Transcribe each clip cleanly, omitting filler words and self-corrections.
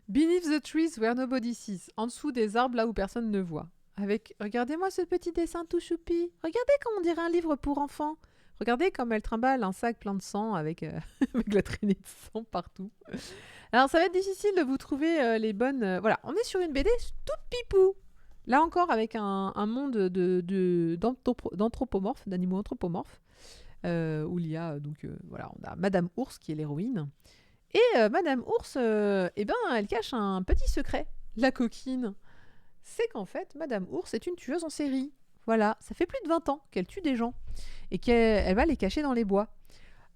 Beneath the trees where nobody sees. En dessous des arbres là où personne ne voit. Avec, regardez-moi ce petit dessin tout choupi. Regardez comme on dirait un livre pour enfants. Regardez comme elle trimballe un sac plein de sang avec, avec la traînée de sang partout. Alors ça va être difficile de vous trouver les bonnes... voilà, on est sur une BD toute pipou. Là encore avec un monde d'anthropomorphes, d'animaux anthropomorphes, où il y a voilà, on a Madame Ours qui est l'héroïne. Et Madame Ours, eh ben, elle cache un petit secret, la coquine. C'est qu'en fait, Madame Ours est une tueuse en série. Voilà, ça fait plus de 20 ans qu'elle tue des gens et qu'elle va les cacher dans les bois.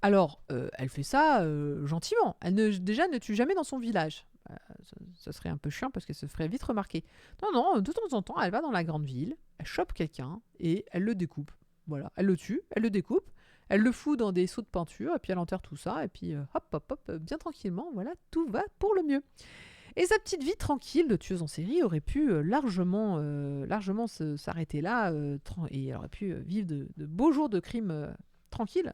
Alors, elle fait ça gentiment. Déjà, ne tue jamais dans son village. Ça serait un peu chiant parce qu'elle se ferait vite remarquer. Non, non, de temps en temps, elle va dans la grande ville, elle chope quelqu'un et elle le découpe. Voilà, elle le tue, elle le découpe, elle le fout dans des seaux de peinture et puis elle enterre tout ça et puis hop, hop, hop, bien tranquillement, voilà, tout va pour le mieux. Et sa petite vie tranquille de tueuse en série aurait pu largement s'arrêter là et elle aurait pu vivre de beaux jours de crime tranquille.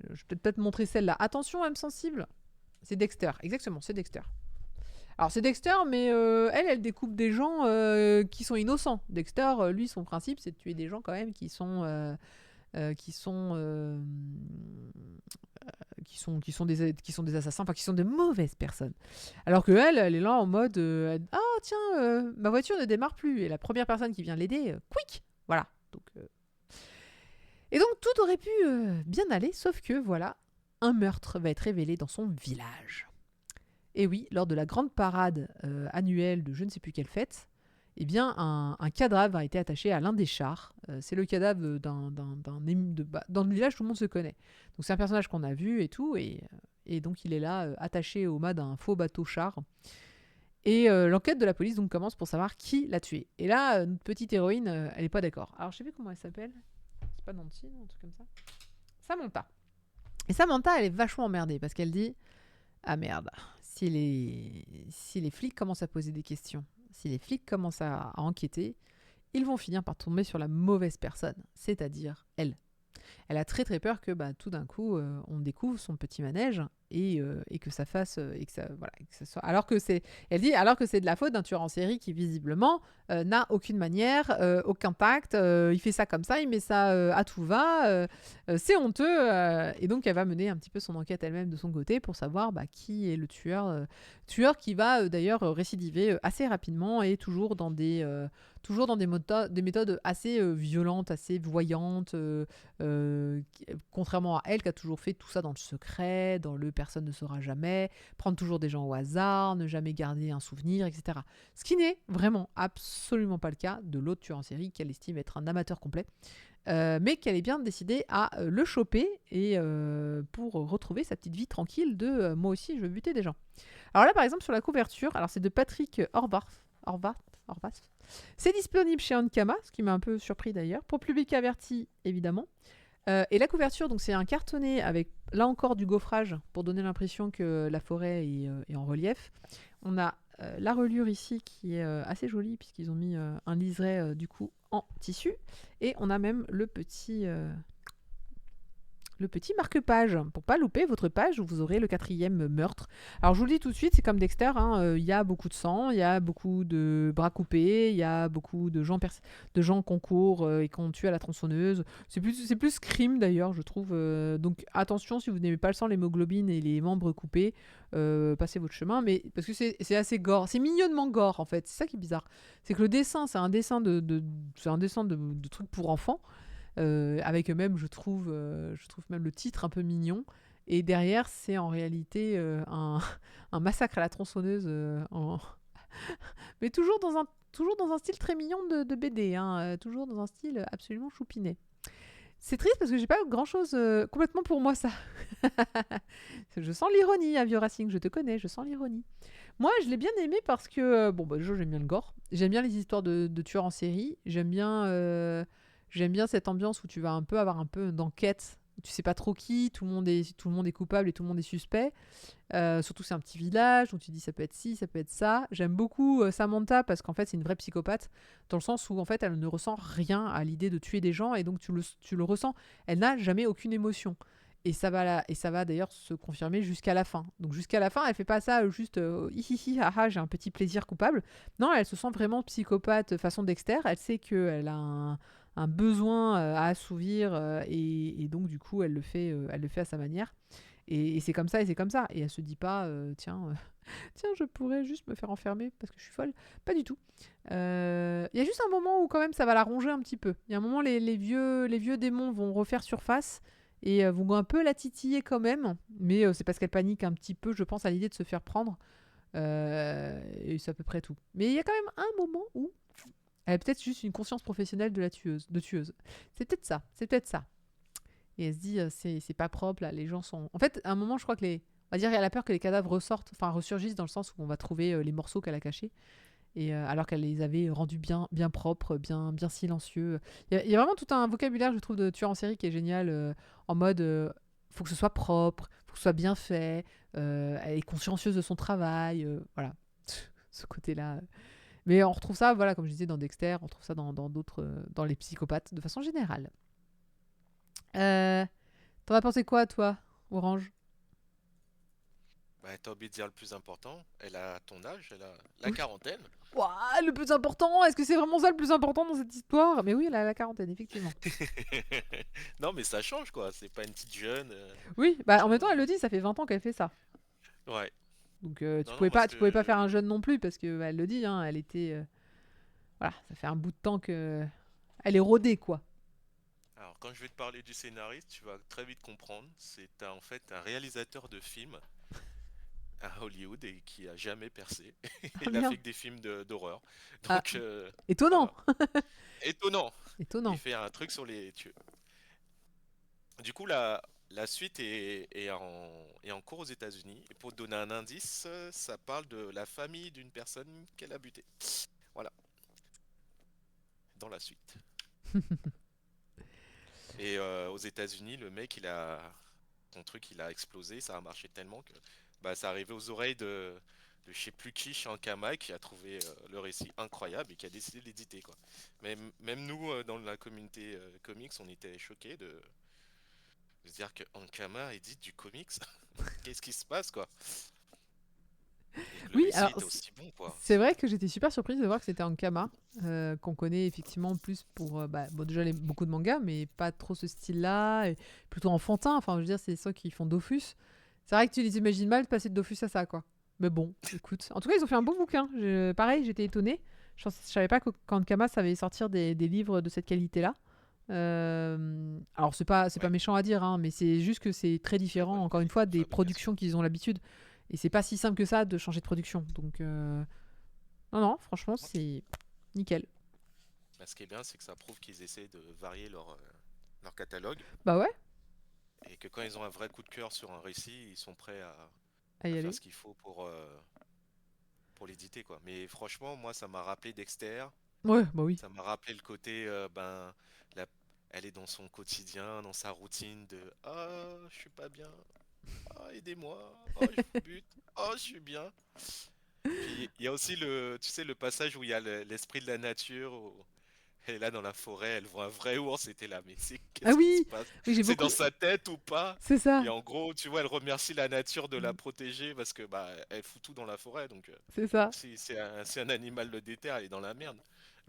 Je vais peut-être montrer celle-là. Attention, âme sensible. C'est Dexter, exactement, c'est Dexter. Alors c'est Dexter, mais elle découpe des gens qui sont innocents. Dexter, lui, son principe, c'est de tuer des gens quand même qui sont des assassins, enfin qui sont de mauvaises personnes. Alors que elle est là en mode ah tiens, ma voiture ne démarre plus et la première personne qui vient l'aider, quick, voilà. Et donc tout aurait pu bien aller, sauf que voilà, un meurtre va être révélé dans son village. Et oui, lors de la grande parade annuelle de je ne sais plus quelle fête, eh bien, un cadavre a été attaché à l'un des chars. C'est le cadavre dans le village, tout le monde se connaît. Donc c'est un personnage qu'on a vu et tout, et donc il est là, attaché au mât d'un faux bateau-char. Et l'enquête de la police donc commence pour savoir qui l'a tué. Et là, notre petite héroïne, elle n'est pas d'accord. Alors je sais plus comment elle s'appelle. C'est pas Nancy, non, un truc comme ça. Samantha. Et Samantha, elle est vachement emmerdée parce qu'elle dit ah merde, si les flics commencent à poser des questions, si les flics commencent à enquêter, ils vont finir par tomber sur la mauvaise personne, c'est-à-dire elle. Elle a très très peur que tout d'un coup on découvre son petit manège et que ça fasse et que ça voilà que ça soit elle dit alors que c'est de la faute d'un tueur en série qui visiblement n'a aucune manière, aucun tact, il fait ça comme ça, il met ça à tout va, c'est honteux et donc elle va mener un petit peu son enquête elle-même de son côté pour savoir qui est le tueur qui va d'ailleurs récidiver assez rapidement et toujours dans des méthodes assez violentes, assez voyantes, contrairement à elle qui a toujours fait tout ça dans le secret, dans le personne ne saura jamais, prendre toujours des gens au hasard, ne jamais garder un souvenir, etc. Ce qui n'est vraiment absolument pas le cas de l'autre tueur en série qu'elle estime être un amateur complet, mais qu'elle est bien décidée à le choper et pour retrouver sa petite vie tranquille de moi aussi je veux buter des gens. Alors là par exemple sur la couverture, alors c'est de Patrick Horvath. C'est disponible chez Ankama, ce qui m'a un peu surpris d'ailleurs, pour public averti évidemment. Et la couverture, donc c'est un cartonné avec là encore du gaufrage pour donner l'impression que la forêt est en relief. On a la reliure ici qui est assez jolie puisqu'ils ont mis un liseré du coup en tissu. Et on a même le petit marque-page pour pas louper votre page où vous aurez le 4e meurtre. Alors je vous le dis tout de suite, c'est comme Dexter, il y a beaucoup de sang, il y a beaucoup de bras coupés, il y a beaucoup de gens qu'on court et qu'on tue à la tronçonneuse. C'est plus crime d'ailleurs, je trouve. Donc attention si vous n'aimez pas le sang, l'hémoglobine et les membres coupés, passez votre chemin, mais parce que c'est assez gore, c'est mignonnement gore en fait. C'est ça qui est bizarre, c'est que le dessin, c'est un dessin de trucs pour enfants. Avec même, je trouve même le titre un peu mignon. Et derrière, c'est en réalité un massacre à la tronçonneuse. Mais toujours dans un style très mignon de BD. Toujours dans un style absolument choupinet. C'est triste parce que j'ai pas grand-chose complètement pour moi, ça. Je sens l'ironie à Vieux Racing, je te connais, je sens l'ironie. Moi, je l'ai bien aimé parce que, déjà, j'aime bien le gore. J'aime bien les histoires de tueurs en série. J'aime bien cette ambiance où tu vas avoir un peu d'enquête. Tu sais pas trop qui, tout le monde est coupable et tout le monde est suspect. Surtout c'est un petit village, donc tu dis ça peut être ci, ça peut être ça. J'aime beaucoup Samantha parce qu'en fait c'est une vraie psychopathe, dans le sens où en fait elle ne ressent rien à l'idée de tuer des gens et donc tu le ressens. Elle n'a jamais aucune émotion. Et ça va d'ailleurs se confirmer jusqu'à la fin. Donc jusqu'à la fin, elle fait pas ça juste hihihi, haha, j'ai un petit plaisir coupable. Non, elle se sent vraiment psychopathe façon Dexter. Elle sait qu'elle a un besoin à assouvir et donc du coup, elle le fait à sa manière. Et c'est comme ça et c'est comme ça. Et elle se dit pas, tiens, je pourrais juste me faire enfermer parce que je suis folle. Pas du tout. Il y a juste un moment où quand même ça va la ronger un petit peu. Il y a un moment, les vieux démons vont refaire surface et vont un peu la titiller quand même. Mais c'est parce qu'elle panique un petit peu, je pense, à l'idée de se faire prendre. Et c'est à peu près tout. Mais il y a quand même un moment où elle a peut-être juste une conscience professionnelle de tueuse. C'est peut-être ça, c'est peut-être ça. Et elle se dit, c'est pas propre, là, les gens sont... En fait, à un moment, je crois que on va dire, elle a peur que les cadavres ressurgissent dans le sens où on va trouver les morceaux qu'elle a cachés. Et alors qu'elle les avait rendus bien propres, bien silencieux. Il y a vraiment tout un vocabulaire, je trouve, de tueur en série qui est génial, en mode, faut que ce soit propre, faut que ce soit bien fait, elle est consciencieuse de son travail, voilà, ce côté-là. Mais on retrouve ça, voilà, comme je disais, dans Dexter, on trouve ça dans d'autres, dans les psychopathes, de façon générale. T'en as pensé quoi, toi, Orange? Bah, t'as oublié de dire le plus important. Elle a ton âge, elle a la Oui. quarantaine. Ouah, le plus important, est-ce que c'est vraiment ça le plus important dans cette histoire? Mais oui, elle a la quarantaine, effectivement. Non, mais ça change quoi. C'est pas une petite jeune. Oui, bah en même Machin. temps, elle le dit, ça fait 20 ans qu'elle fait ça. Ouais. Donc Non, non, moi ce tu pouvais pas faire que. un jeune non plus parce que elle le dit, hein, elle était, voilà, ça fait un bout de temps que elle est rodée quoi. Alors, quand je vais te parler du scénariste, tu vas très vite comprendre. C'est en fait un réalisateur de films à Hollywood et qui a jamais percé. Ah Il a merde. fait que des films d'horreur. Ah, Donc, étonnant, voilà. Étonnant. Il étonnant. fait un truc sur les tueurs. Du coup, la suite est en cours aux États-Unis. Et pour te donner un indice, ça parle de la famille d'une personne qu'elle a butée. Voilà, dans la suite. Et aux États-Unis, le mec, son truc, il a explosé. Ça a marché tellement que bah, ça arrivait aux oreilles de je sais plus qui, Sean Kama, qui a trouvé le récit incroyable et qui a décidé de l'éditer, quoi. Même nous, dans la communauté comics, on était choqués de se dire que Ankama édite du comics. Qu'est-ce qui se passe, quoi? Et que le Oui, récit alors était aussi bon, quoi. c'est vrai que j'étais super surprise de voir que c'était Ankama, qu'on connaît effectivement plus pour bon, déjà beaucoup de mangas, mais pas trop ce style-là, et plutôt enfantin. Enfin, je veux dire, c'est ceux qui font Dofus. C'est vrai que tu les imagines mal de passer de Dofus à ça, quoi. Mais bon, écoute. En tout cas, ils ont fait un bon bouquin. Pareil, j'étais étonnée. Je savais pas qu'Ankama savait sortir des livres de cette qualité-là. Alors c'est pas Ouais, méchant à dire, hein, mais c'est juste que c'est très très différent, bonne encore une fois, des fabrication. productions qu'ils ont l'habitude. Et c'est pas si simple que ça de changer de production. Donc non, franchement, Ok. c'est nickel. Bah, ce qui est bien, c'est que ça prouve qu'ils essaient de varier leur catalogue Bah ouais, et que quand ils ont un vrai coup de cœur sur un récit, ils sont prêts à y à faire aller. ce qu'il faut pour l'éditer, quoi. Mais franchement, moi, ça m'a rappelé Dexter. Ouais, bah oui. Ça m'a rappelé le côté, ben, la- elle est dans son quotidien, dans sa routine de ah, je suis pas bien, ah, aidez-moi, oh, je vous bute, oh, je suis bien. Puis il y a aussi tu sais, le passage où il y a l'esprit de la nature, où elle est là dans la forêt, elle voit un vrai ours, et t'es là, mais Ah qu'est-ce qui se oui, passe? oui, j'ai C'est beaucoup. dans sa tête ou pas? C'est ça, Et en gros, tu vois, elle remercie la nature de la protéger parce que bah elle fout tout dans la forêt, donc c'est ça. si c'est un animal de déter, elle est dans la merde.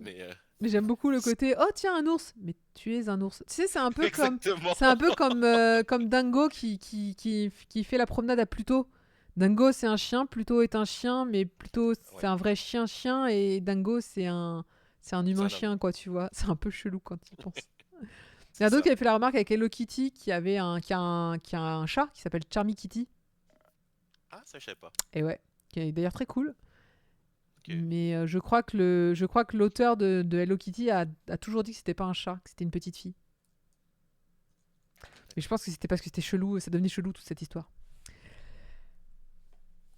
Mais Mais j'aime beaucoup le c'est- côté oh tiens un ours, mais tu es un ours. Tu sais, exactement. c'est un peu comme Dingo qui fait la promenade à Pluto. Dingo c'est un chien, Pluto est un chien, mais Pluto c'est Ouais, un vrai chien et Dingo c'est un c'est humain un homme, chien quoi, tu vois. C'est un peu chelou quand tu y penses. Il y c'est a d'autres qui ça. avaient fait la remarque avec Hello Kitty qui a un chat qui s'appelle Charmy Kitty. Ah, ça je savais pas. Et ouais, qui est d'ailleurs très cool. Ok. Mais je crois que l'auteur de Hello Kitty a toujours dit que c'était pas un chat, que c'était une petite fille. Mais je D'accord. pense que c'était parce que c'était chelou, ça devenait chelou toute cette histoire.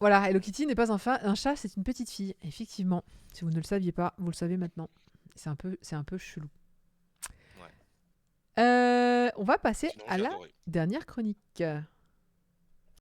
Voilà, Hello Kitty n'est pas un chat, c'est une petite fille. Effectivement, si vous ne le saviez pas, vous le savez maintenant. C'est un peu chelou. Ouais. On va passer Sinon à j'ai la adoré. dernière chronique.